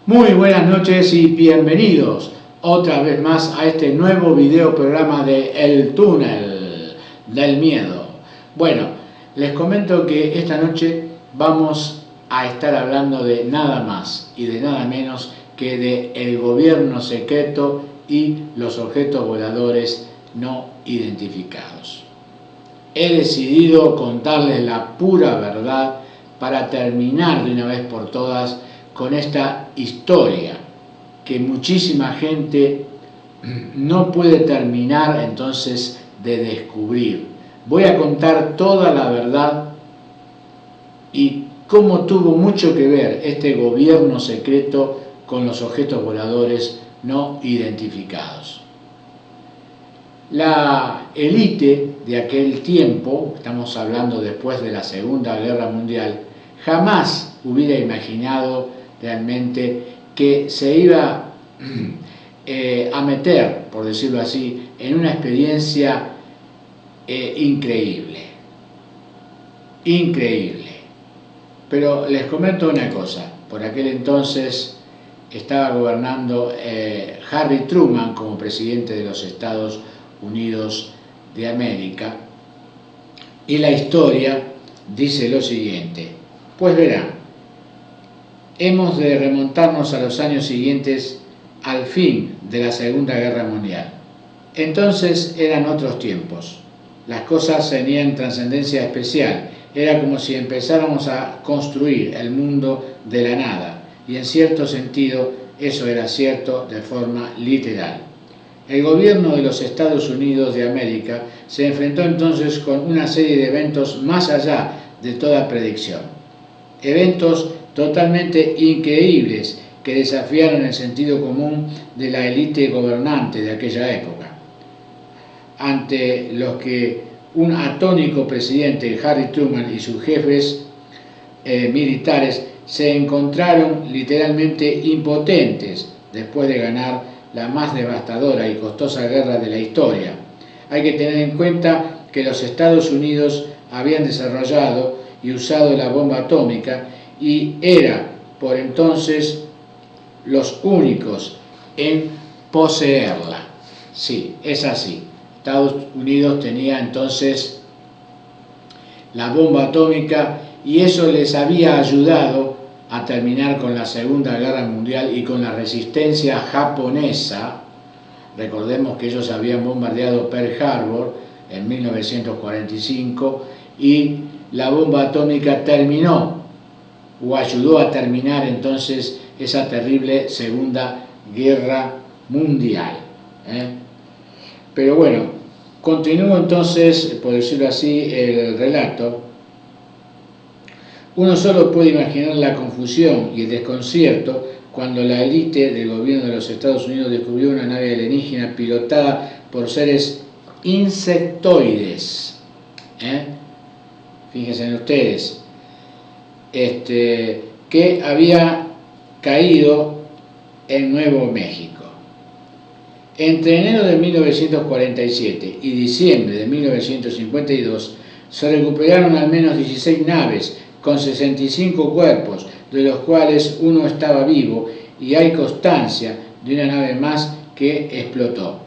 Muy buenas noches y bienvenidos otra vez más a este nuevo video programa de El Túnel del Miedo. Bueno, les comento que esta noche vamos a estar hablando de nada más y de nada menos que de el gobierno secreto y los objetos voladores no identificados. He decidido contarles la pura verdad para terminar de una vez por todas con esta historia que muchísima gente no puede terminar entonces de descubrir. Voy a contar toda la verdad y cómo tuvo mucho que ver este gobierno secreto con los objetos voladores no identificados. La élite de aquel tiempo, estamos hablando después de la Segunda Guerra Mundial, jamás hubiera imaginado realmente que se iba a meter, por decirlo así, en una experiencia increíble. Pero les comento una cosa, por aquel entonces estaba gobernando Harry Truman como presidente de los Estados Unidos de América, y la historia dice lo siguiente. Pues verán, hemos de remontarnos a los años siguientes al fin de la Segunda Guerra Mundial. Entonces eran otros tiempos, las cosas tenían trascendencia especial, era como si empezáramos a construir el mundo de la nada, y en cierto sentido eso era cierto de forma literal. El gobierno de los Estados Unidos de América se enfrentó entonces con una serie de eventos más allá de toda predicción. Eventos totalmente increíbles que desafiaron el sentido común de la élite gobernante de aquella época, ante los que un atónico presidente, Harry Truman, y sus jefes militares se encontraron literalmente impotentes después de ganar la más devastadora y costosa guerra de la historia. Hay que tener en cuenta que los Estados Unidos habían desarrollado y usado la bomba atómica y era por entonces los únicos en poseerla. Sí, es así. Estados Unidos tenía entonces la bomba atómica y eso les había ayudado a terminar con la Segunda Guerra Mundial y con la resistencia japonesa. Recordemos que ellos habían bombardeado Pearl Harbor en 1945 y la bomba atómica terminó o ayudó a terminar entonces esa terrible Segunda Guerra Mundial. Pero bueno, continúo entonces, por decirlo así, el relato. Uno solo puede imaginar la confusión y el desconcierto cuando la élite del gobierno de los Estados Unidos descubrió una nave alienígena pilotada por seres insectoides. Fíjense en ustedes, que había caído en Nuevo México. Entre enero de 1947 y diciembre de 1952 se recuperaron al menos 16 naves con 65 cuerpos, de los cuales uno estaba vivo, y hay constancia de una nave más que explotó.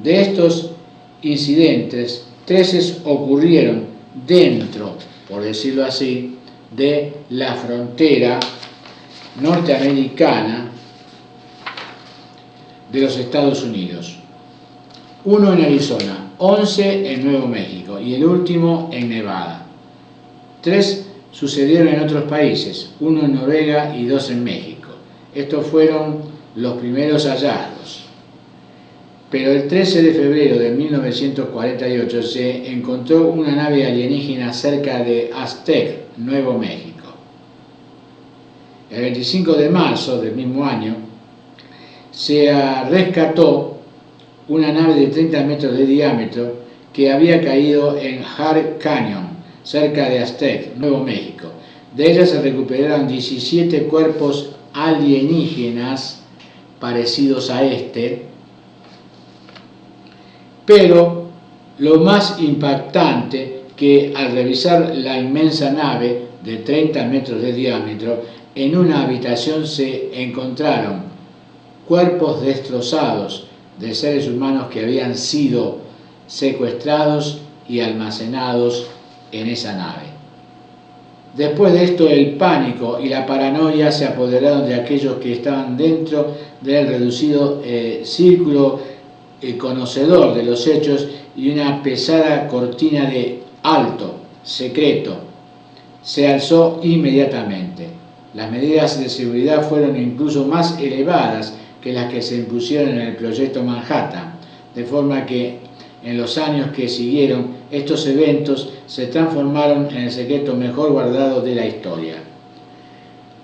De estos incidentes, 13 ocurrieron dentro, por decirlo así, de la frontera norteamericana de los Estados Unidos. Uno en Arizona, 11 en Nuevo México y el último en Nevada. 3 sucedieron en otros países, 1 en Noruega y 2 en México. Estos fueron los primeros hallazgos. Pero el 13 de febrero de 1948 se encontró una nave alienígena cerca de Aztec, Nuevo México. El 25 de marzo del mismo año se rescató una nave de 30 metros de diámetro que había caído en Hart Canyon, cerca de Aztec, Nuevo México. De ella se recuperaron 17 cuerpos alienígenas parecidos a pero lo más impactante que al revisar la inmensa nave de 30 metros de diámetro, en una habitación se encontraron cuerpos destrozados de seres humanos que habían sido secuestrados y almacenados en esa nave. Después de esto, el pánico y la paranoia se apoderaron de aquellos que estaban dentro del reducido círculo conocedor de los hechos, y una pesada cortina de alto secreto se alzó inmediatamente. Las medidas de seguridad fueron incluso más elevadas que las que se impusieron en el proyecto Manhattan, de forma que en los años que siguieron estos eventos se transformaron en el secreto mejor guardado de la historia.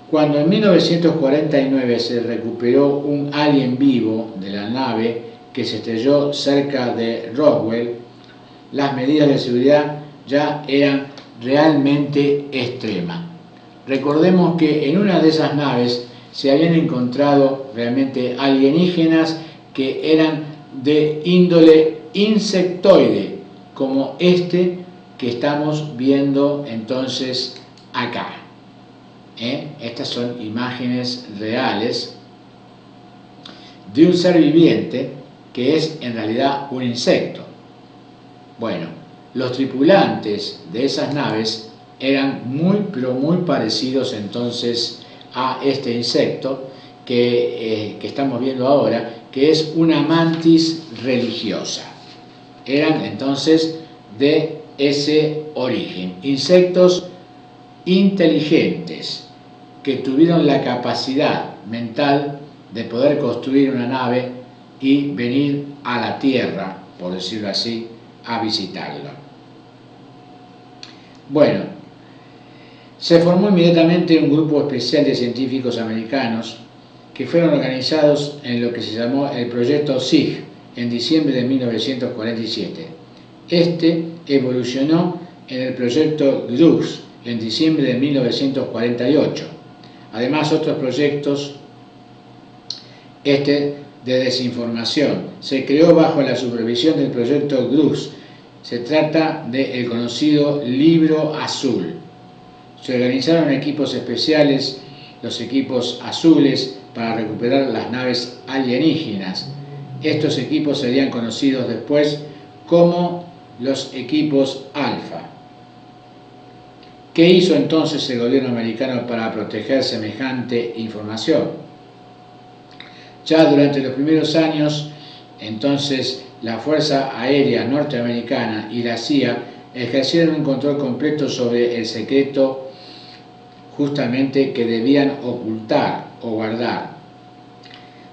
Cuando en 1949 se recuperó un alien vivo de la nave que se estrelló cerca de Roswell, las medidas de seguridad ya eran realmente extremas. Recordemos que en una de esas naves se habían encontrado realmente alienígenas que eran de índole insectoide, como este que estamos viendo entonces acá. Estas son imágenes reales de un ser viviente que es en realidad un insecto. Bueno, los tripulantes de esas naves eran pero muy parecidos entonces a este insecto que estamos viendo ahora, que es una mantis religiosa. Eran entonces de ese origen, insectos inteligentes que tuvieron la capacidad mental de poder construir una nave y venir a la Tierra, por decirlo así, a visitarla. Bueno, se formó inmediatamente un grupo especial de científicos americanos que fueron organizados en lo que se llamó el Proyecto SIG en diciembre de 1947. Este evolucionó en el Proyecto GRUS en diciembre de 1948. Además, otros proyectos de desinformación se creó bajo la supervisión del Proyecto GRUS. Se trata del conocido Libro Azul. Se organizaron equipos especiales, los equipos azules, para recuperar las naves alienígenas. Estos equipos serían conocidos después como los equipos Alfa. ¿Qué hizo entonces el gobierno americano para proteger semejante información? Ya durante los primeros años, entonces, la Fuerza Aérea Norteamericana y la CIA ejercieron un control completo sobre el secreto justamente que debían ocultar o guardar.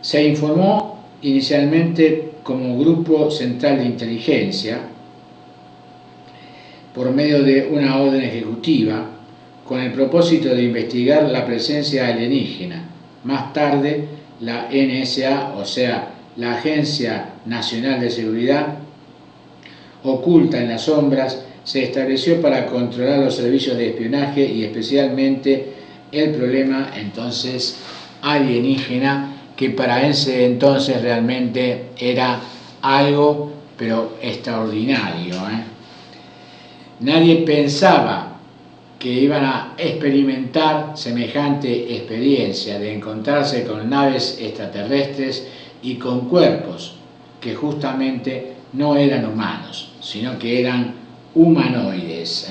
Se informó inicialmente como Grupo Central de Inteligencia por medio de una orden ejecutiva con el propósito de investigar la presencia alienígena. Más tarde, la NSA, o sea, la Agencia Nacional de Seguridad, oculta en las sombras, se estableció para controlar los servicios de espionaje y especialmente el problema entonces alienígena, que para ese entonces realmente era algo pero extraordinario. Nadie pensaba que iban a experimentar semejante experiencia de encontrarse con naves extraterrestres y con cuerpos que justamente no eran humanos, sino que eran humanoides.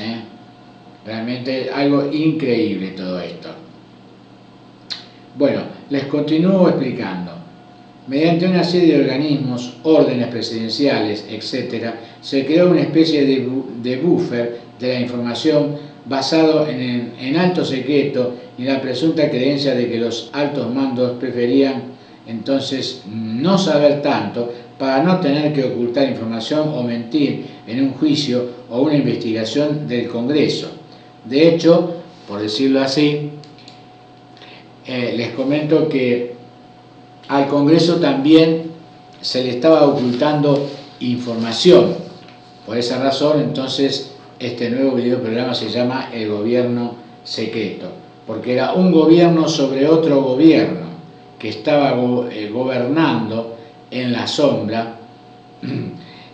Realmente algo increíble todo esto. Bueno, les continúo explicando. Mediante una serie de organismos, órdenes presidenciales, etc., se creó una especie de buffer de la información basado en alto secreto y la presunta creencia de que los altos mandos preferían entonces no saber tanto para no tener que ocultar información o mentir en un juicio o una investigación del Congreso. De hecho, por decirlo así, les comento que al Congreso también se le estaba ocultando información. Por esa razón, entonces, este nuevo videoprograma se llama El Gobierno Secreto, porque era un gobierno sobre otro gobierno que estaba gobernando en la sombra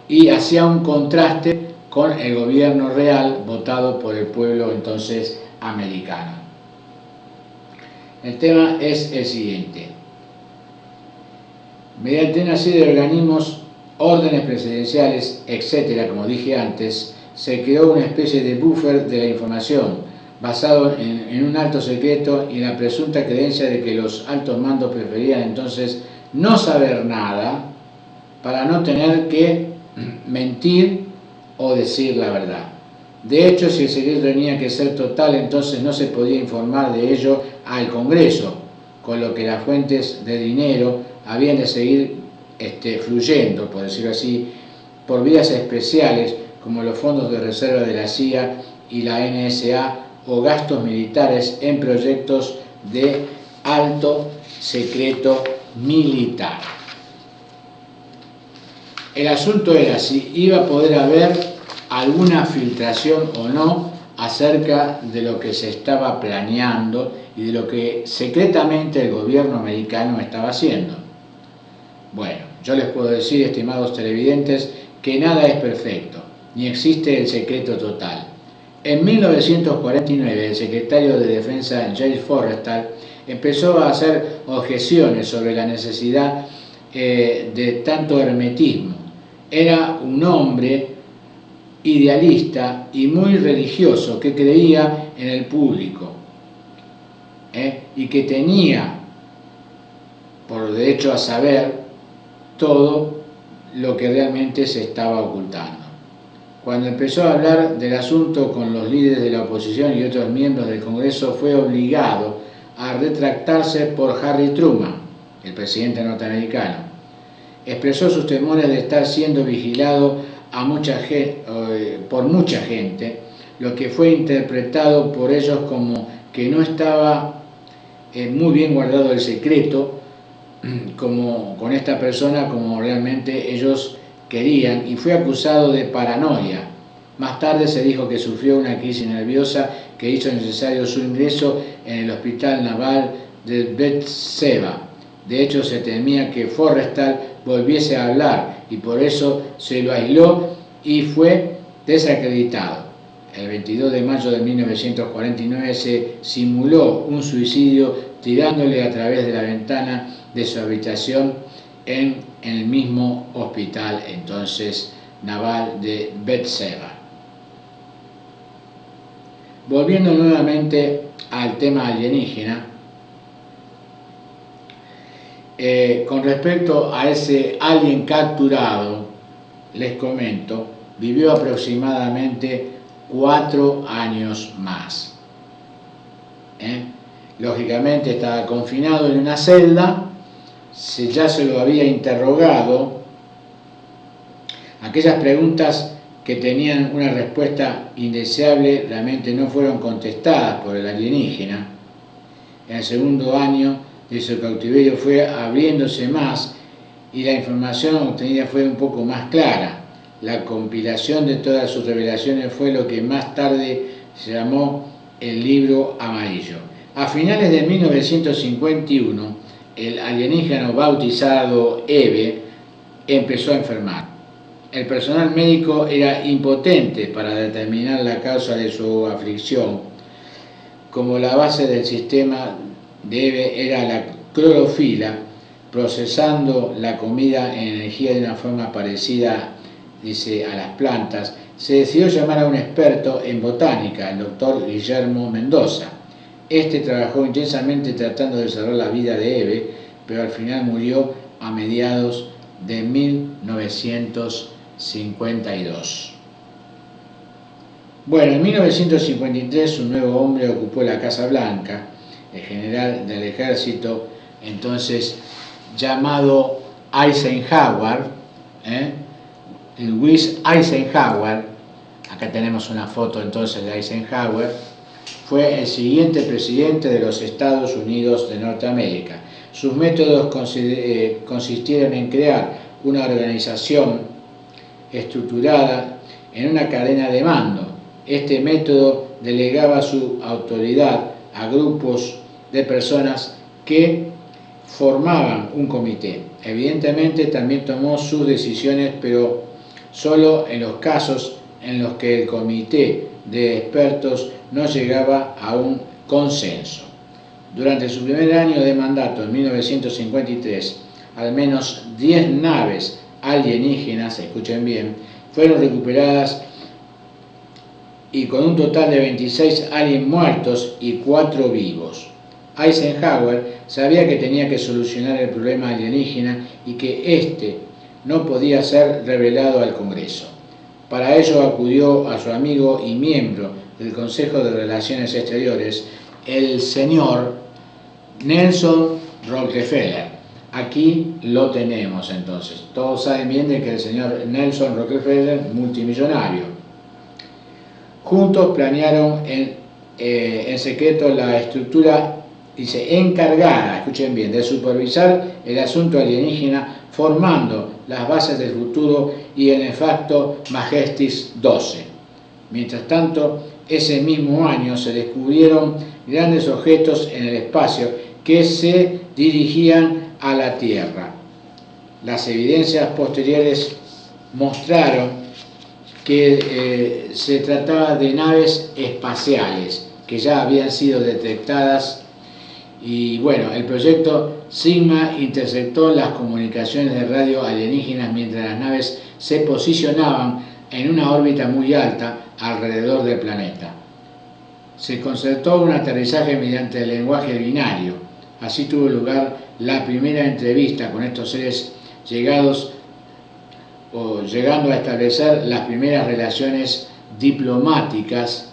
y hacía un contraste con el gobierno real votado por el pueblo entonces americano. El tema es el siguiente. Mediante una serie de organismos, órdenes presidenciales, etcétera, como dije antes, se creó una especie de buffer de la información, basado en un alto secreto y en la presunta creencia de que los altos mandos preferían entonces no saber nada para no tener que mentir o decir la verdad. De hecho, si el secreto tenía que ser total, entonces no se podía informar de ello al Congreso, con lo que las fuentes de dinero habían de seguir fluyendo, por decirlo así, por vías especiales como los fondos de reserva de la CIA y la NSA o gastos militares en proyectos de alto secreto militar. El asunto era si iba a poder haber alguna filtración o no acerca de lo que se estaba planeando y de lo que secretamente el gobierno americano estaba haciendo. Bueno, yo les puedo decir, estimados televidentes, que nada es perfecto, ni existe el secreto total. En 1949, el secretario de Defensa James Forrestal empezó a hacer objeciones sobre la necesidad de tanto hermetismo. Era un hombre idealista y muy religioso que creía en el público y que tenía por derecho a saber todo lo que realmente se estaba ocultando. Cuando empezó a hablar del asunto con los líderes de la oposición y otros miembros del Congreso, fue obligado a retractarse por Harry Truman, el presidente norteamericano. Expresó sus temores de estar siendo vigilado por mucha gente, lo que fue interpretado por ellos como que no estaba muy bien guardado el secreto con esta persona como realmente ellos querían, y fue acusado de paranoia. Más tarde se dijo que sufrió una crisis nerviosa que hizo necesario su ingreso en el hospital naval de Beersheba. De hecho, se temía que Forrestal volviese a hablar y por eso se lo aisló y fue desacreditado. El 22 de mayo de 1949 se simuló un suicidio tirándole a través de la ventana de su habitación en el mismo hospital entonces naval de Beersheba. Volviendo nuevamente al tema alienígena, con respecto a ese alien capturado, les comento, vivió aproximadamente 4 años más. Lógicamente estaba confinado en una celda, ya se lo había interrogado. Aquellas preguntas que tenían una respuesta indeseable realmente no fueron contestadas por el alienígena. En el segundo año de su cautiverio fue abriéndose más y la información obtenida fue un poco más clara. La compilación de todas sus revelaciones fue lo que más tarde se llamó el Libro Amarillo. A finales de 1951, el alienígena bautizado Eve empezó a enfermar. El personal médico era impotente para determinar la causa de su aflicción. Como la base del sistema de Eve era la clorofila, procesando la comida en energía de una forma parecida, dice, a las plantas, se decidió llamar a un experto en botánica, el doctor Guillermo Mendoza. Este trabajó intensamente tratando de salvar la vida de Eve, pero al final murió a mediados de 1952. Bueno, en 1953 un nuevo hombre ocupó la Casa Blanca, el general del ejército, entonces llamado Eisenhower, Luis Eisenhower. Acá tenemos una foto entonces de Eisenhower. Fue el siguiente presidente de los Estados Unidos de Norteamérica. Sus métodos consistieron en crear una organización estructurada en una cadena de mando. Este método delegaba su autoridad a grupos de personas que formaban un comité. Evidentemente también tomó sus decisiones, pero solo en los casos en los que el comité de expertos no llegaba a un consenso. Durante su primer año de mandato, en 1953, al menos 10 naves alienígenas, escuchen bien, fueron recuperadas, y con un total de 26 aliens muertos y 4 vivos. Eisenhower sabía que tenía que solucionar el problema alienígena y que éste no podía ser revelado al Congreso. Para ello acudió a su amigo y miembro del Consejo de Relaciones Exteriores, el señor Nelson Rockefeller. Aquí lo tenemos entonces. Todos saben bien de que el señor Nelson Rockefeller, multimillonario. Juntos planearon en secreto la estructura, dice, encargada, escuchen bien, de supervisar el asunto alienígena, formando las bases del futuro y el nefasto Majestic 12. Mientras tanto, ese mismo año se descubrieron grandes objetos en el espacio que se dirigían a la Tierra. Las evidencias posteriores mostraron que se trataba de naves espaciales que ya habían sido detectadas, y bueno, el proyecto Sigma interceptó las comunicaciones de radio alienígenas mientras las naves se posicionaban en una órbita muy alta alrededor del planeta. Se concertó un aterrizaje mediante el lenguaje binario. Así tuvo lugar la primera entrevista con estos seres llegando a establecer las primeras relaciones diplomáticas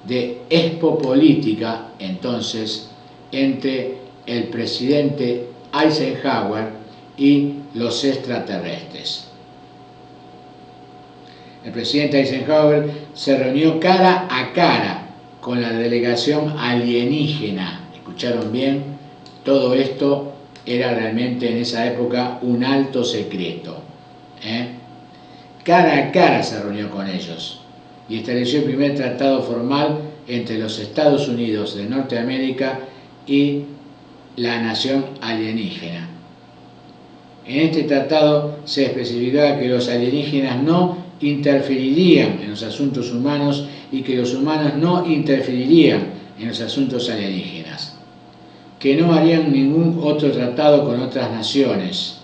de expopolítica, entonces, entre el presidente Eisenhower y los extraterrestres. El presidente Eisenhower se reunió cara a cara con la delegación alienígena. ¿Escucharon bien? Todo esto era realmente en esa época un alto secreto. Cara a cara se reunió con ellos y estableció el primer tratado formal entre los Estados Unidos de Norteamérica y la nación alienígena. En este tratado se especificaba que los alienígenas no interferirían en los asuntos humanos y que los humanos no interferirían en los asuntos alienígenas, que no harían ningún otro tratado con otras naciones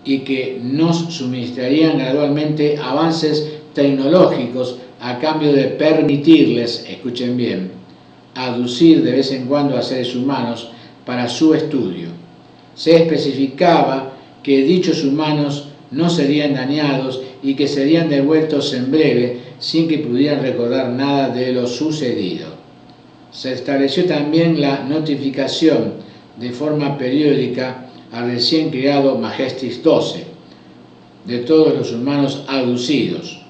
y que nos suministrarían gradualmente avances tecnológicos a cambio de permitirles, escuchen bien, aducir de vez en cuando a seres humanos para su estudio. Se especificaba que dichos humanos no serían dañados y que serían devueltos en breve sin que pudieran recordar nada de lo sucedido. Se estableció también la notificación de forma periódica al recién creado Majestic 12 de todos los humanos abducidos.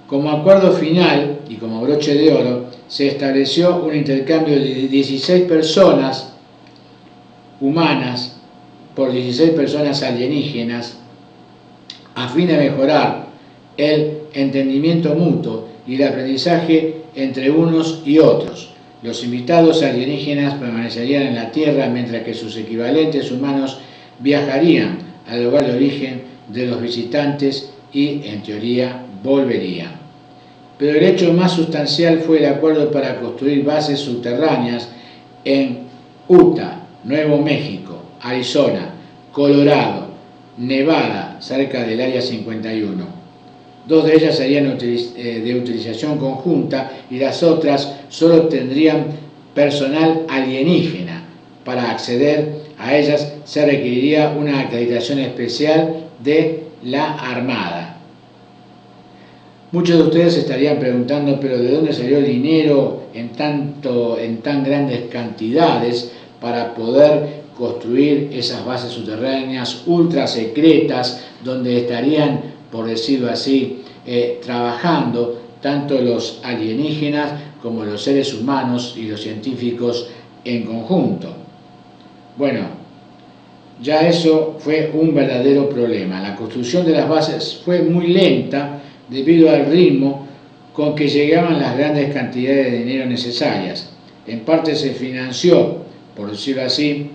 Como acuerdo final y como broche de oro, se estableció un intercambio de 16 personas humanas por 16 personas alienígenas a fin de mejorar el entendimiento mutuo y el aprendizaje entre unos y otros. Los invitados alienígenas permanecerían en la Tierra mientras que sus equivalentes humanos viajarían al lugar de origen de los visitantes y, en teoría, volverían. Pero el hecho más sustancial fue el acuerdo para construir bases subterráneas en Utah, Nuevo México, Arizona, Colorado, Nevada, cerca del Área 51. Dos de ellas serían de utilización conjunta y las otras solo tendrían personal alienígena. Para acceder a ellas se requeriría una acreditación especial de la Armada. Muchos de ustedes estarían preguntando, pero ¿de dónde salió el dinero en tan grandes cantidades para poder construir esas bases subterráneas ultra secretas donde estarían, por decirlo así, trabajando tanto los alienígenas como los seres humanos y los científicos en conjunto? Bueno, ya eso fue un verdadero problema. La construcción de las bases fue muy lenta debido al ritmo con que llegaban las grandes cantidades de dinero necesarias. En parte se financió, por decirlo así,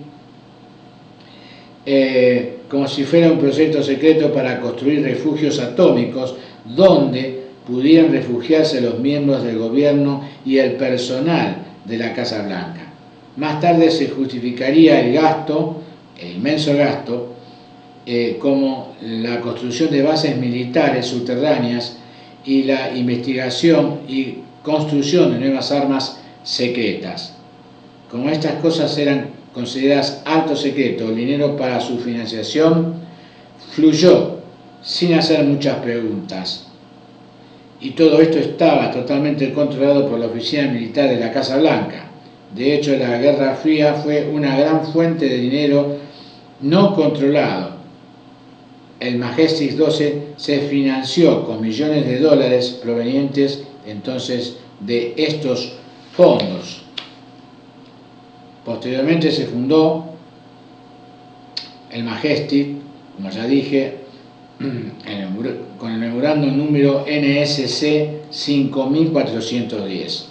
como si fuera un proyecto secreto para construir refugios atómicos donde pudieran refugiarse los miembros del gobierno y el personal de la Casa Blanca. Más tarde se justificaría el gasto, el inmenso gasto, como la construcción de bases militares subterráneas y la investigación y construcción de nuevas armas secretas. Como estas cosas eran consideradas alto secreto, el dinero para su financiación fluyó sin hacer muchas preguntas. Y todo esto estaba totalmente controlado por la oficina militar de la Casa Blanca. De hecho, la Guerra Fría fue una gran fuente de dinero no controlado. El Majestic 12 se financió con millones de dólares provenientes entonces de estos fondos. Posteriormente se fundó el Majestic, como ya dije, con el memorándum número NSC 5410.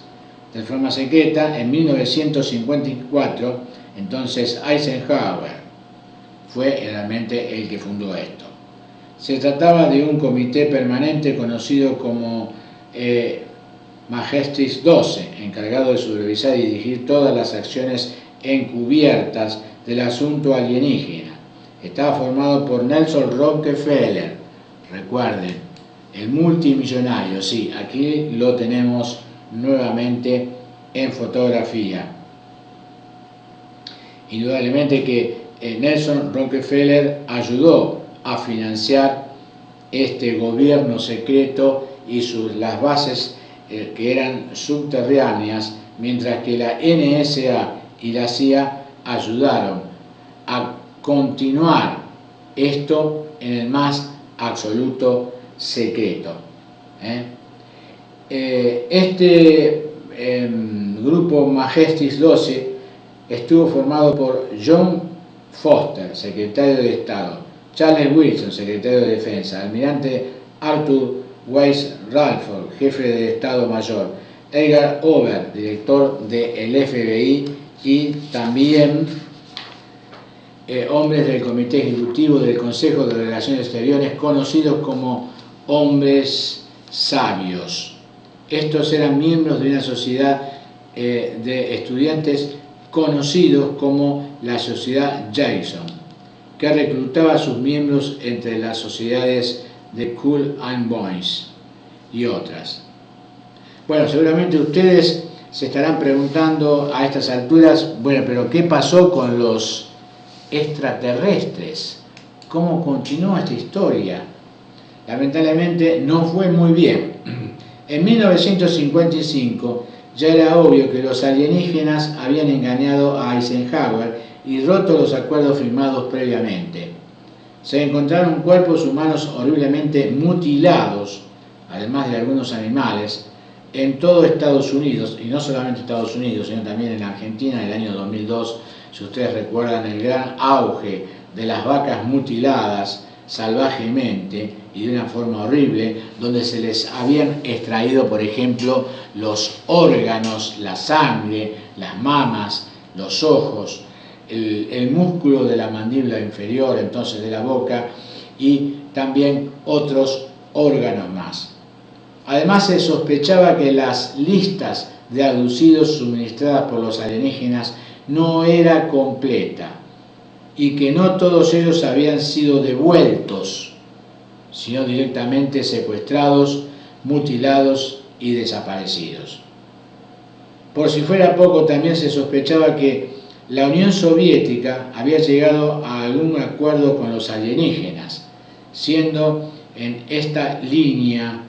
De forma secreta, en 1954, entonces Eisenhower fue realmente el que fundó esto. Se trataba de un comité permanente conocido como Majestic 12, encargado de supervisar y dirigir todas las acciones encubiertas del asunto alienígena. Estaba formado por Nelson Rockefeller, recuerden, el multimillonario, sí, aquí lo tenemos nuevamente en fotografía. Indudablemente que Nelson Rockefeller ayudó a financiar este gobierno secreto y las bases que eran subterráneas, mientras que la NSA y la CIA ayudaron a continuar esto en el más absoluto secreto. Este grupo Majestic 12 estuvo formado por John Foster, secretario de Estado, Charles Wilson, secretario de Defensa, almirante Arthur Weiss Radford, jefe de Estado Mayor, Edgar Hoover, director del FBI, y también hombres del Comité Ejecutivo del Consejo de Relaciones Exteriores, conocidos como hombres sabios. Estos eran miembros de una sociedad de estudiantes conocidos como la Sociedad Jason, que reclutaba a sus miembros entre las sociedades de Skull and Bones y otras. Bueno, seguramente ustedes se estarán preguntando a estas alturas, bueno, pero ¿qué pasó con los extraterrestres? ¿Cómo continuó esta historia? Lamentablemente no fue muy bien. En 1955 ya era obvio que los alienígenas habían engañado a Eisenhower y roto los acuerdos firmados previamente. Se encontraron cuerpos humanos horriblemente mutilados, además de algunos animales, en todo Estados Unidos, y no solamente Estados Unidos, sino también en Argentina en el año 2002, si ustedes recuerdan el gran auge de las vacas mutiladas salvajemente y de una forma horrible, donde se les habían extraído, por ejemplo, los órganos, la sangre, las mamas, los ojos, el músculo de la mandíbula inferior, entonces de la boca, y también otros órganos más. Además, se sospechaba que las listas de abducidos suministradas por los alienígenas no era completa y que no todos ellos habían sido devueltos, sino directamente secuestrados, mutilados y desaparecidos. Por si fuera poco, también se sospechaba que la Unión Soviética había llegado a algún acuerdo con los alienígenas, siendo en esta línea.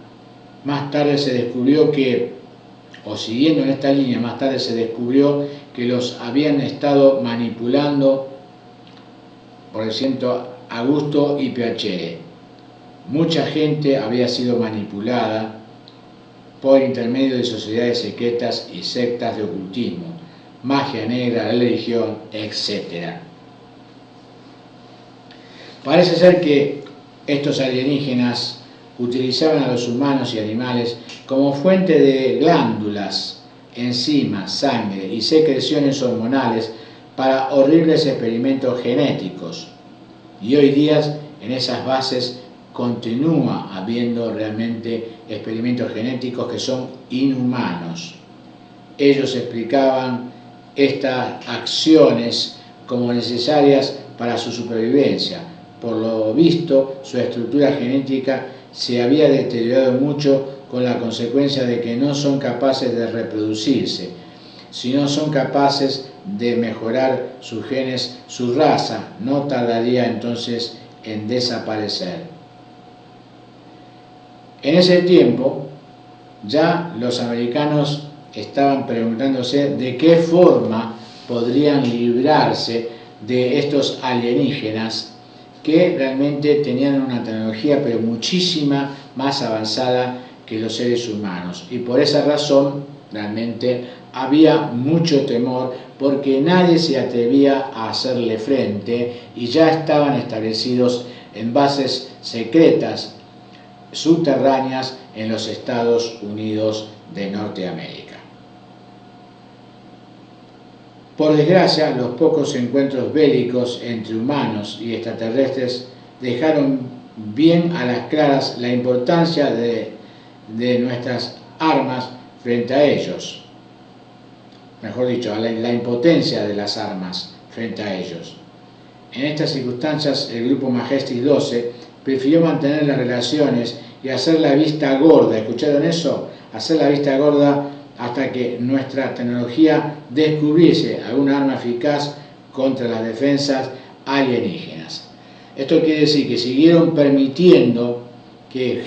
Más tarde se descubrió que, o siguiendo en esta línea, más tarde se descubrió que los habían estado manipulando, por ejemplo, Augusto y Piacere. Mucha gente había sido manipulada por intermedio de sociedades secretas y sectas de ocultismo, magia negra, religión, etc. Parece ser que estos alienígenas utilizaban a los humanos y animales como fuente de glándulas, enzimas, sangre y secreciones hormonales para horribles experimentos genéticos. Y hoy día en esas bases continúa habiendo realmente experimentos genéticos que son inhumanos. Ellos explicaban estas acciones como necesarias para su supervivencia. Por lo visto, su estructura genética se había deteriorado mucho, con la consecuencia de que no son capaces de reproducirse. Si no son capaces de mejorar sus genes, su raza no tardaría entonces en desaparecer. En ese tiempo, ya los americanos estaban preguntándose de qué forma podrían librarse de estos alienígenas que realmente tenían una tecnología pero muchísima más avanzada que los seres humanos, y por esa razón realmente había mucho temor porque nadie se atrevía a hacerle frente y ya estaban establecidos en bases secretas subterráneas en los Estados Unidos de Norteamérica. Por desgracia, los pocos encuentros bélicos entre humanos y extraterrestres dejaron bien a las claras la importancia de nuestras armas frente a ellos. Mejor dicho, la impotencia de las armas frente a ellos. En estas circunstancias, el grupo Majestic 12 prefirió mantener las relaciones y hacer la vista gorda. ¿Escucharon eso? Hacer la vista gorda hasta que nuestra tecnología descubriese alguna arma eficaz contra las defensas alienígenas. Esto quiere decir que siguieron permitiendo que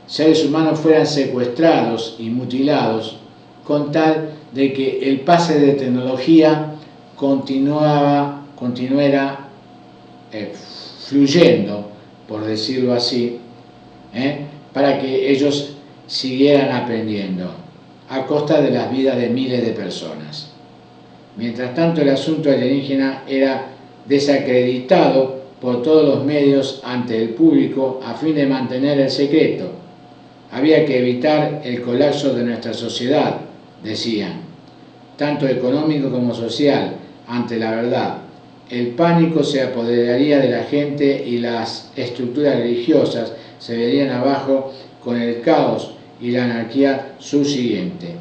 seres humanos fueran secuestrados y mutilados con tal de que el pase de tecnología continuara fluyendo, por decirlo así, para que ellos siguieran aprendiendo a costa de las vidas de miles de personas. Mientras tanto, el asunto alienígena era desacreditado por todos los medios ante el público a fin de mantener el secreto. Había que evitar el colapso de nuestra sociedad, decían, tanto económico como social, ante la verdad. El pánico se apoderaría de la gente y las estructuras religiosas se verían abajo con el caos y la anarquía subsiguiente.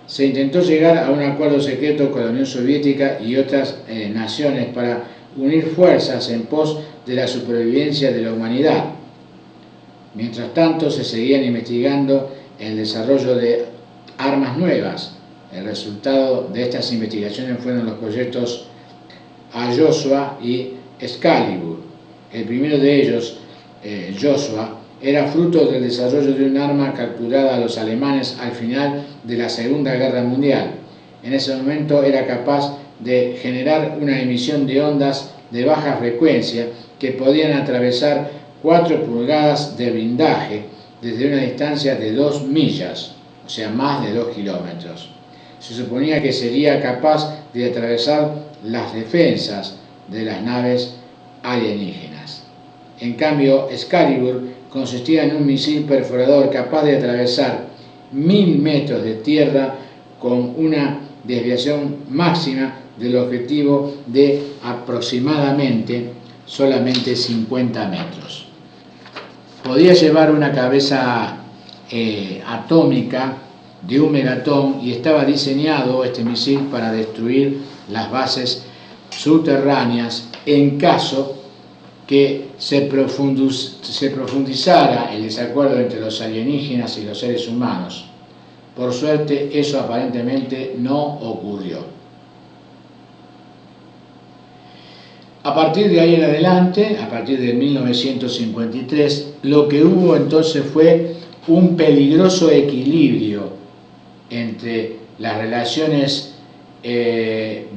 Se intentó llegar a un acuerdo secreto con la Unión Soviética y otras naciones para unir fuerzas en pos de la supervivencia de la humanidad. Mientras tanto, se seguían investigando el desarrollo de armas nuevas. El resultado de estas investigaciones fueron los proyectos Joshua y Excalibur. El primero de ellos, Joshua, era fruto del desarrollo de un arma capturada a los alemanes al final de la Segunda Guerra Mundial. En ese momento era capaz de generar una emisión de ondas de baja frecuencia que podían atravesar 4 pulgadas de blindaje desde una distancia de 2 millas, o sea, más de 2 kilómetros. Se suponía que sería capaz de atravesar las defensas de las naves alienígenas. En cambio, Excalibur consistía en un misil perforador capaz de atravesar 1000 metros de tierra con una desviación máxima del objetivo de aproximadamente solamente 50 metros. Podía llevar una cabeza atómica de 1 megatón y estaba diseñado este misil para destruir las bases subterráneas en caso que se profundizara el desacuerdo entre los alienígenas y los seres humanos. Por suerte, eso aparentemente no ocurrió. A partir de ahí en adelante, a partir de 1953, lo que hubo entonces fue un peligroso equilibrio entre las relaciones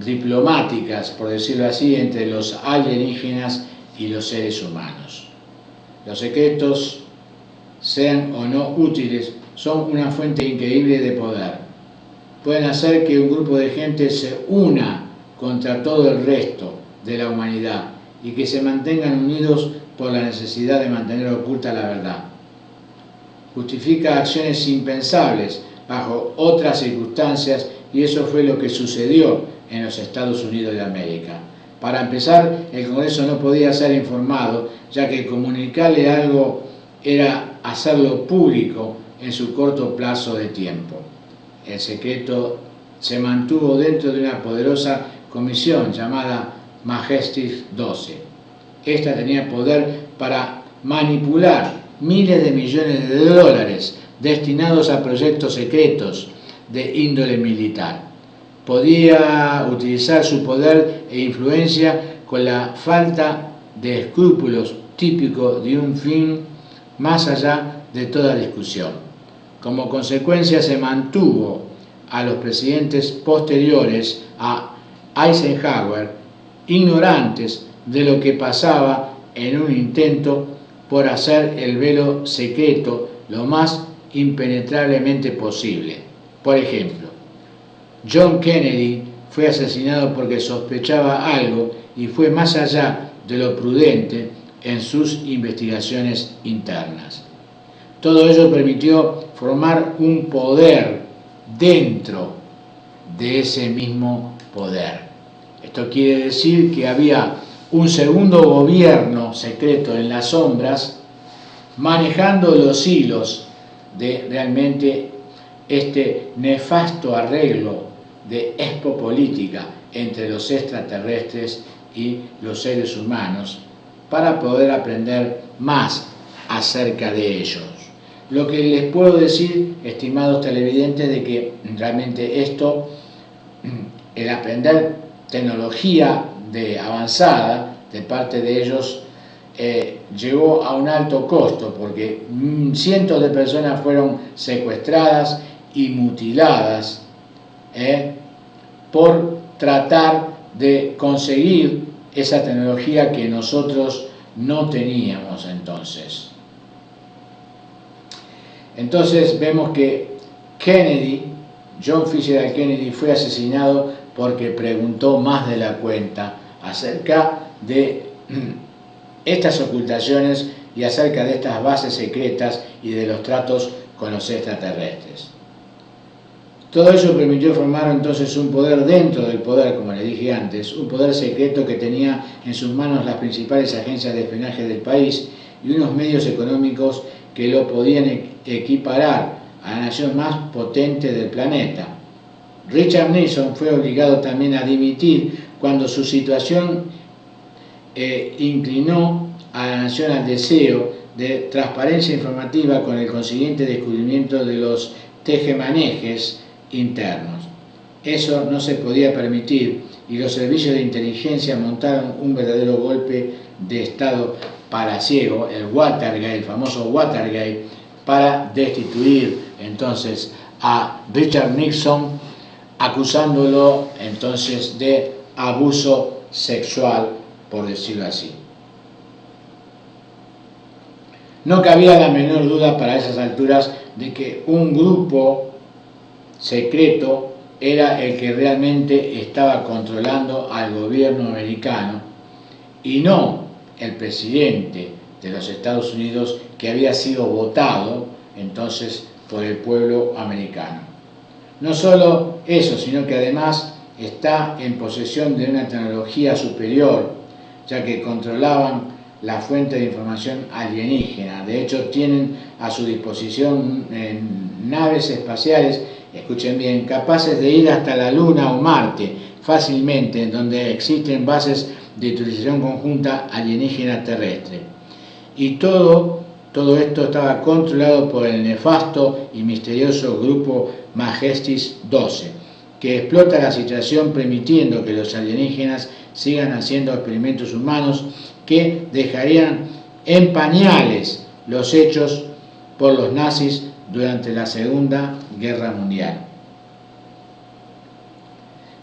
diplomáticas, por decirlo así, entre los alienígenas y los seres humanos. Los secretos, sean o no útiles, son una fuente increíble de poder. Pueden hacer que un grupo de gente se una contra todo el resto de la humanidad y que se mantengan unidos por la necesidad de mantener oculta la verdad. Justifica acciones impensables bajo otras circunstancias, y eso fue lo que sucedió en los Estados Unidos de América. Para empezar, el Congreso no podía ser informado, ya que comunicarle algo era hacerlo público en su corto plazo de tiempo. El secreto se mantuvo dentro de una poderosa comisión llamada Majestic 12. Esta tenía poder para manipular miles de millones de dólares destinados a proyectos secretos de índole militar. Podía utilizar su poder e influencia con la falta de escrúpulos típico de un fin más allá de toda discusión. Como consecuencia, se mantuvo a los presidentes posteriores a Eisenhower ignorantes de lo que pasaba en un intento por hacer el velo secreto lo más impenetrablemente posible. Por ejemplo, John Kennedy fue asesinado porque sospechaba algo y fue más allá de lo prudente en sus investigaciones internas. Todo ello permitió formar un poder dentro de ese mismo poder. Esto quiere decir que había un segundo gobierno secreto en las sombras manejando los hilos de realmente este nefasto arreglo de expopolítica entre los extraterrestres y los seres humanos para poder aprender más acerca de ellos. Lo que les puedo decir, estimados televidentes, de que realmente esto, el aprender tecnología avanzada de parte de ellos, llegó a un alto costo, porque cientos de personas fueron secuestradas y mutiladas por tratar de conseguir esa tecnología que nosotros no teníamos entonces. Entonces vemos que John Fitzgerald Kennedy fue asesinado porque preguntó más de la cuenta acerca de estas ocultaciones y acerca de estas bases secretas y de los tratos con los extraterrestres. Todo ello permitió formar entonces un poder dentro del poder, como les dije antes, un poder secreto que tenía en sus manos las principales agencias de espionaje del país y unos medios económicos que lo podían equiparar a la nación más potente del planeta. Richard Nixon fue obligado también a dimitir cuando su situación inclinó a la nación al deseo de transparencia informativa con el consiguiente descubrimiento de los tejemanejes internos. Eso no se podía permitir y los servicios de inteligencia montaron un verdadero golpe de estado palaciego, el famoso Watergate, para destituir entonces a Richard Nixon, acusándolo entonces de abuso sexual, por decirlo así. No cabía la menor duda para esas alturas de que un grupo secreto era el que realmente estaba controlando al gobierno americano y no el presidente de los Estados Unidos, que había sido votado entonces por el pueblo americano. No solo eso, sino que además está en posesión de una tecnología superior, ya que controlaban la fuente de información alienígena. De hecho, tienen a su disposición naves espaciales, escuchen bien, capaces de ir hasta la Luna o Marte fácilmente, donde existen bases de utilización conjunta alienígena terrestre. Y todo esto estaba controlado por el nefasto y misterioso grupo Majestic 12, que explota la situación permitiendo que los alienígenas sigan haciendo experimentos humanos que dejarían en pañales los hechos por los nazis durante la Segunda Guerra Mundial.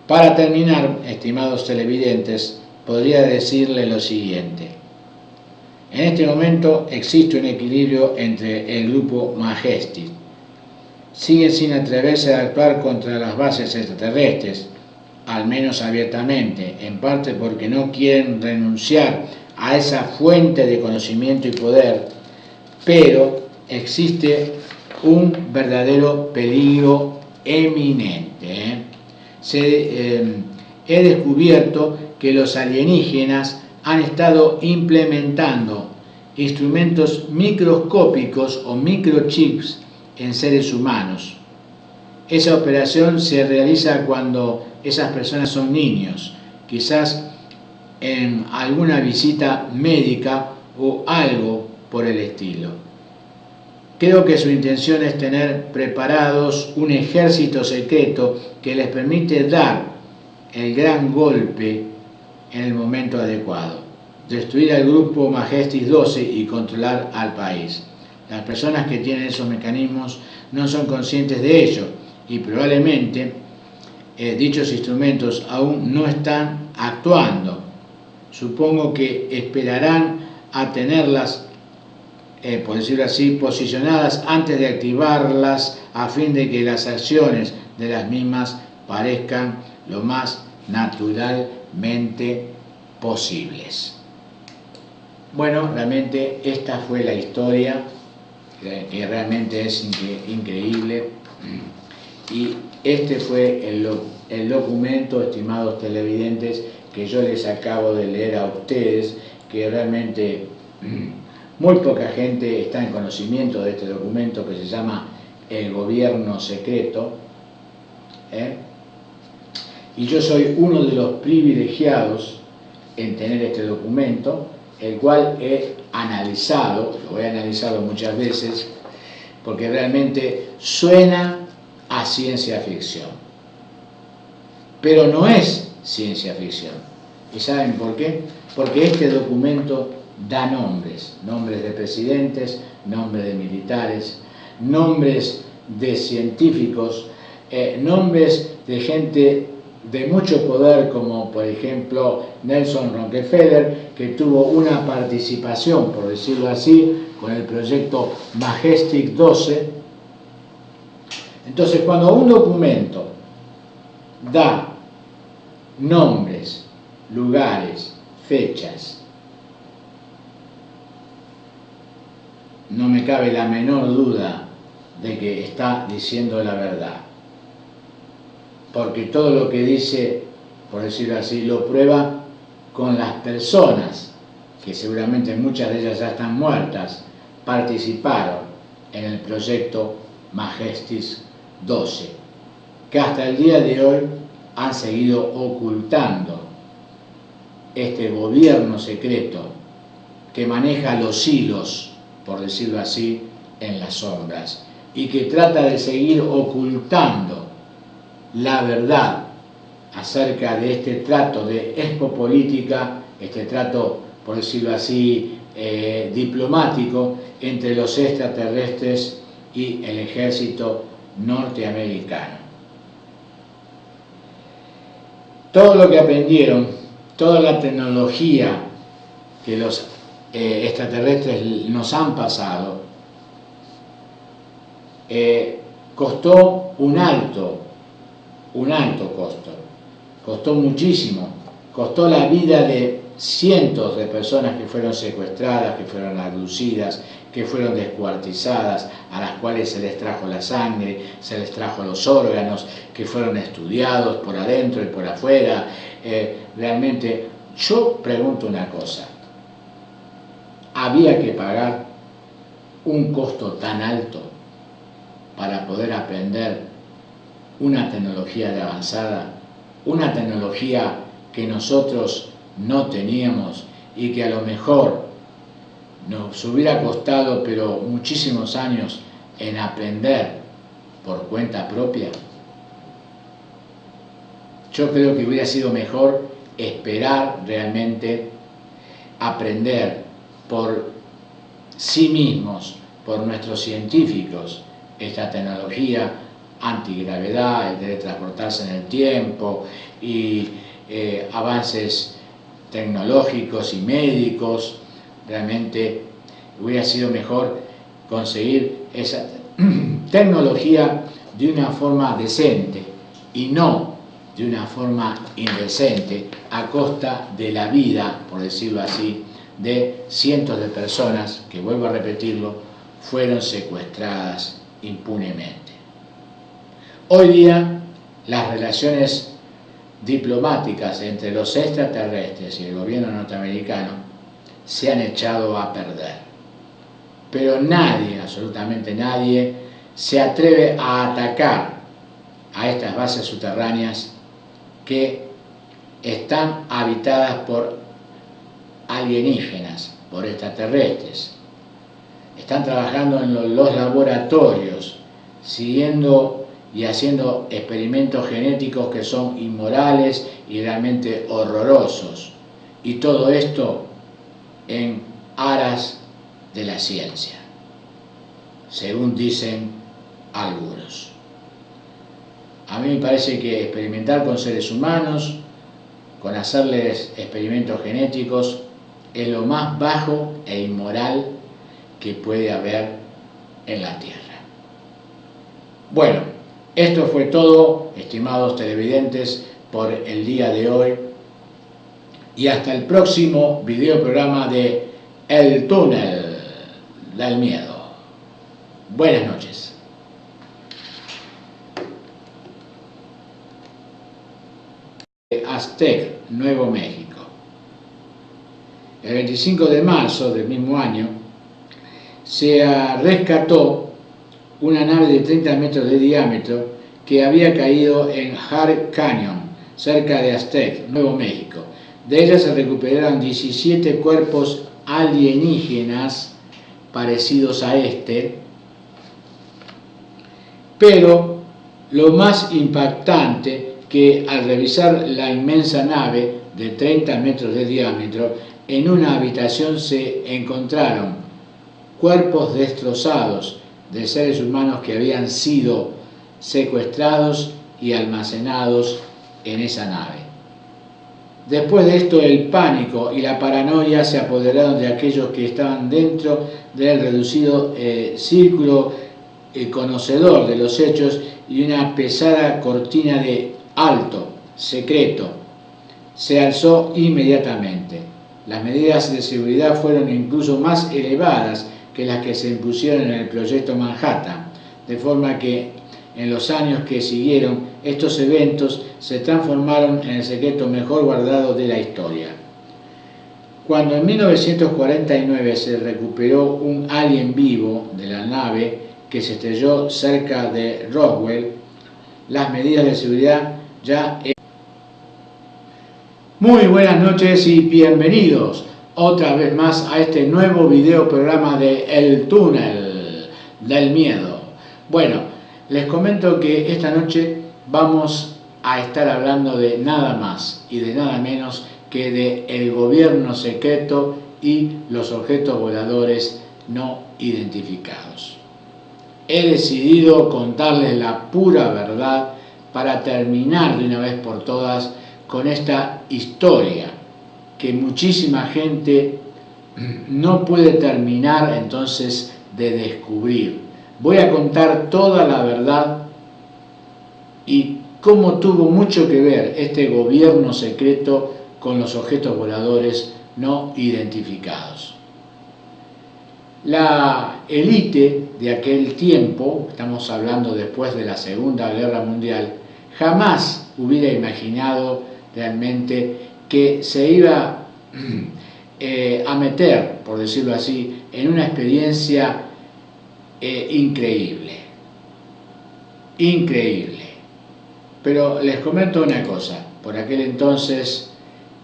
Para terminar, estimados televidentes, podría decirle lo siguiente. En este momento existe un equilibrio entre el grupo Majestic. Siguen sin atreverse a actuar contra las bases extraterrestres, al menos abiertamente, en parte porque no quieren renunciar a esa fuente de conocimiento y poder, pero existe un verdadero peligro eminente. he descubierto que los alienígenas han estado implementando instrumentos microscópicos o microchips en seres humanos. Esa operación se realiza cuando esas personas son niños, quizás en alguna visita médica o algo por el estilo. Creo que su intención es tener preparados un ejército secreto que les permite dar el gran golpe en el momento adecuado, destruir al grupo Majestic 12 y controlar al país. Las personas que tienen esos mecanismos no son conscientes de ello y probablemente dichos instrumentos aún no están actuando. Supongo que esperarán a tenerlas, por decirlo así, posicionadas antes de activarlas a fin de que las acciones de las mismas parezcan lo más naturalmente posibles. Bueno, realmente esta fue la historia, que realmente es increíble, y este fue el documento, estimados televidentes, que yo les acabo de leer a ustedes, que realmente muy poca gente está en conocimiento de este documento que se llama El Gobierno Secreto, y yo soy uno de los privilegiados en tener este documento, el cual he analizado, lo he analizado muchas veces, porque realmente suena a ciencia ficción, pero no es ciencia ficción. ¿Y saben por qué? Porque este documento da nombres de presidentes, nombres de militares, nombres de científicos, nombres de gente de mucho poder, como por ejemplo Nelson Rockefeller, que tuvo una participación, por decirlo así, con el proyecto Majestic 12. Entonces, cuando un documento da nombres, lugares, fechas, no me cabe la menor duda de que está diciendo la verdad, porque todo lo que dice, por decirlo así, lo prueba con las personas, que seguramente muchas de ellas ya están muertas, participaron en el proyecto Majestic 12, que hasta el día de hoy han seguido ocultando este gobierno secreto que maneja los hilos, por decirlo así, en las sombras, y que trata de seguir ocultando la verdad acerca de este trato de expopolítica, este trato, por decirlo así, diplomático entre los extraterrestres y el ejército norteamericano. Todo lo que aprendieron, toda la tecnología que los extraterrestres nos han pasado, costó un alto costo, costó muchísimo, costó la vida de cientos de personas que fueron secuestradas, que fueron abducidas, que fueron descuartizadas, a las cuales se les trajo la sangre, se les trajo los órganos, que fueron estudiados por adentro y por afuera. Realmente, yo pregunto una cosa, ¿había que pagar un costo tan alto para poder aprender una tecnología de avanzada, una tecnología que nosotros no teníamos y que a lo mejor nos hubiera costado pero muchísimos años en aprender por cuenta propia? Yo creo que hubiera sido mejor esperar realmente aprender por sí mismos, por nuestros científicos, esta tecnología antigravedad, el teletransportarse en el tiempo y avances tecnológicos y médicos. Realmente hubiera sido mejor conseguir esa tecnología de una forma decente y no de una forma indecente a costa de la vida, por decirlo así, de cientos de personas que, vuelvo a repetirlo, fueron secuestradas impunemente. Hoy día las relaciones diplomáticas entre los extraterrestres y el gobierno norteamericano se han echado a perder. Pero nadie, absolutamente nadie, se atreve a atacar a estas bases subterráneas que están habitadas por alienígenas, por extraterrestres. Están trabajando en los laboratorios, siguiendo y haciendo experimentos genéticos que son inmorales y realmente horrorosos. Y todo esto en aras de la ciencia, según dicen algunos. A mí me parece que experimentar con seres humanos, con hacerles experimentos genéticos, es lo más bajo e inmoral que puede haber en la Tierra. Bueno, esto fue todo, estimados televidentes, por el día de hoy. Y hasta el próximo videoprograma de El Túnel del Miedo. Buenas noches. Aztec, Nuevo México. El 25 de marzo del mismo año se rescató una nave de 30 metros de diámetro que había caído en Hart Canyon, cerca de Aztec, Nuevo México. De ella se recuperaron 17 cuerpos alienígenas parecidos a este, pero lo más impactante que al revisar la inmensa nave de 30 metros de diámetro, en una habitación se encontraron cuerpos destrozados de seres humanos que habían sido secuestrados y almacenados en esa nave. Después de esto, el pánico y la paranoia se apoderaron de aquellos que estaban dentro del reducido círculo conocedor de los hechos, y una pesada cortina de alto secreto se alzó inmediatamente. Las medidas de seguridad fueron incluso más elevadas que las que se impusieron en el proyecto Manhattan, de forma que en los años que siguieron estos eventos se transformaron en el secreto mejor guardado de la historia. Cuando en 1949 se recuperó un alien vivo de la nave que se estrelló cerca de Roswell, las medidas de seguridad ya eran. Muy buenas noches y bienvenidos otra vez más a este nuevo video programa de El Túnel del Miedo. Bueno, les comento que esta noche vamos a estar hablando de nada más y de nada menos que de el gobierno secreto y los objetos voladores no identificados. He decidido contarles la pura verdad para terminar de una vez por todas con esta historia que muchísima gente no puede terminar entonces de descubrir. Voy a contar toda la verdad y cómo tuvo mucho que ver este gobierno secreto con los objetos voladores no identificados. La élite de aquel tiempo, estamos hablando después de la Segunda Guerra Mundial, jamás hubiera imaginado realmente que se iba a meter, por decirlo así, en una experiencia increíble. Pero les comento una cosa, por aquel entonces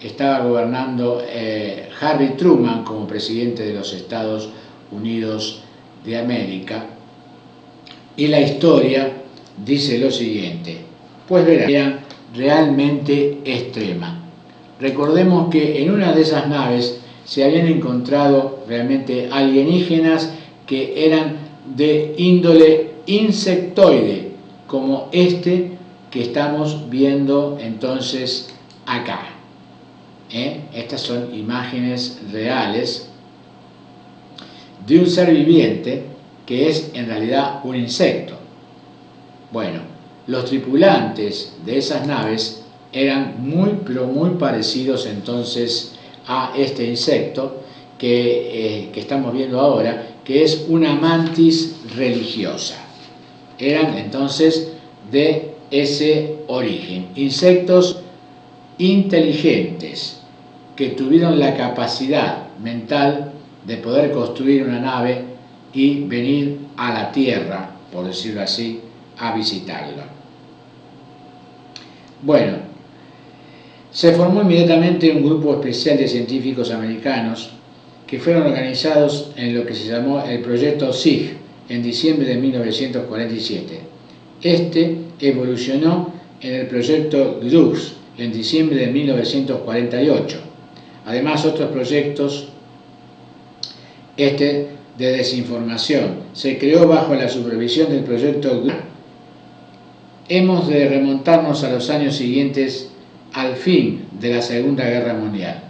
estaba gobernando Harry Truman como presidente de los Estados Unidos de América, y la historia dice lo siguiente, pues verán, era realmente extrema. Recordemos que en una de esas naves se habían encontrado realmente alienígenas que eran de índole insectoide, como este que estamos viendo entonces acá. Estas son imágenes reales de un ser viviente que es en realidad un insecto. Bueno, los tripulantes de esas naves eran muy pero muy parecidos entonces a este insecto que estamos viendo ahora, que es una mantis religiosa. Eran entonces de ese origen, insectos inteligentes que tuvieron la capacidad mental de poder construir una nave y venir a la Tierra, por decirlo así, a visitarla. Bueno, se formó inmediatamente un grupo especial de científicos americanos que fueron organizados en lo que se llamó el Proyecto SIG en diciembre de 1947. Este evolucionó en el Proyecto GRUS en diciembre de 1948. Además, otros proyectos de desinformación se creó bajo la supervisión del Proyecto GRUS. Hemos de remontarnos a los años siguientes al fin de la Segunda Guerra Mundial.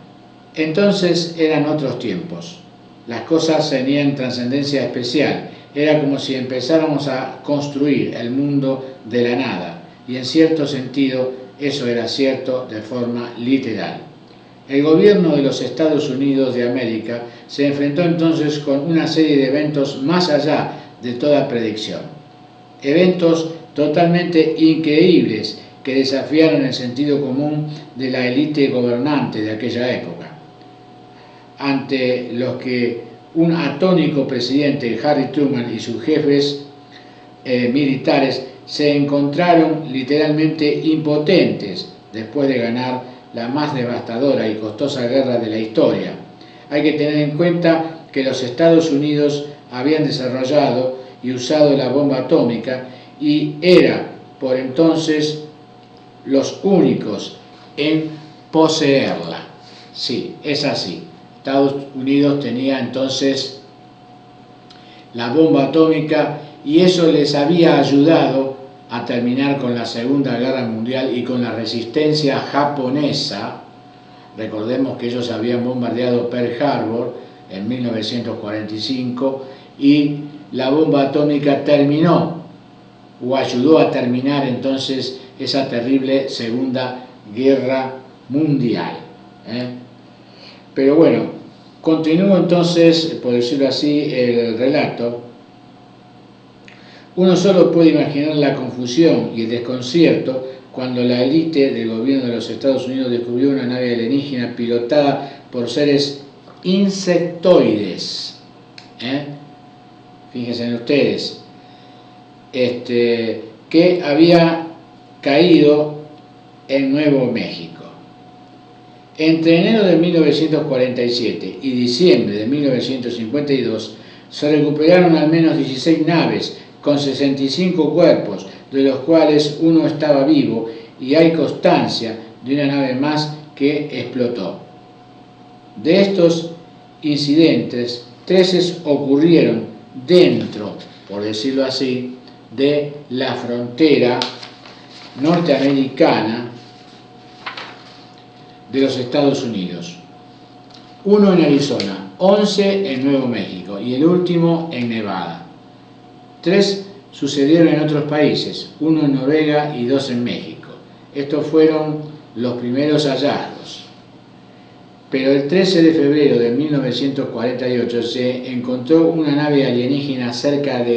Entonces eran otros tiempos. Las cosas tenían trascendencia especial. Era como si empezáramos a construir el mundo de la nada. Y en cierto sentido eso era cierto de forma literal. El gobierno de los Estados Unidos de América se enfrentó entonces con una serie de eventos más allá de toda predicción. Eventos totalmente increíbles que desafiaron el sentido común de la élite gobernante de aquella época, ante los que un atónico presidente, Harry Truman, y sus jefes militares se encontraron literalmente impotentes después de ganar la más devastadora y costosa guerra de la historia. Hay que tener en cuenta que los Estados Unidos habían desarrollado y usado la bomba atómica y era por entonces los únicos en poseerla. Sí, es así. Estados Unidos tenía entonces la bomba atómica y eso les había ayudado a terminar con la Segunda Guerra Mundial y con la resistencia japonesa. Recordemos que ellos habían bombardeado Pearl Harbor en 1945 y la bomba atómica terminó o ayudó a terminar entonces esa terrible Segunda Guerra Mundial. Pero bueno, continúo entonces, por decirlo así, el relato. Uno solo puede imaginar la confusión y el desconcierto cuando la élite del gobierno de los Estados Unidos descubrió una nave alienígena pilotada por seres insectoides. Fíjense en ustedes, que había caído en Nuevo México. Entre enero de 1947 y diciembre de 1952 se recuperaron al menos 16 naves con 65 cuerpos, de los cuales uno estaba vivo, y hay constancia de una nave más que explotó. De estos incidentes, 13 ocurrieron dentro, por decirlo así, de la frontera norteamericana de los Estados Unidos. Uno en Arizona, 11 en Nuevo México y el último en Nevada. 3 sucedieron en otros países, 1 en Noruega y 2 en México. Estos fueron los primeros hallazgos. Pero el 13 de febrero de 1948 se encontró una nave alienígena cerca de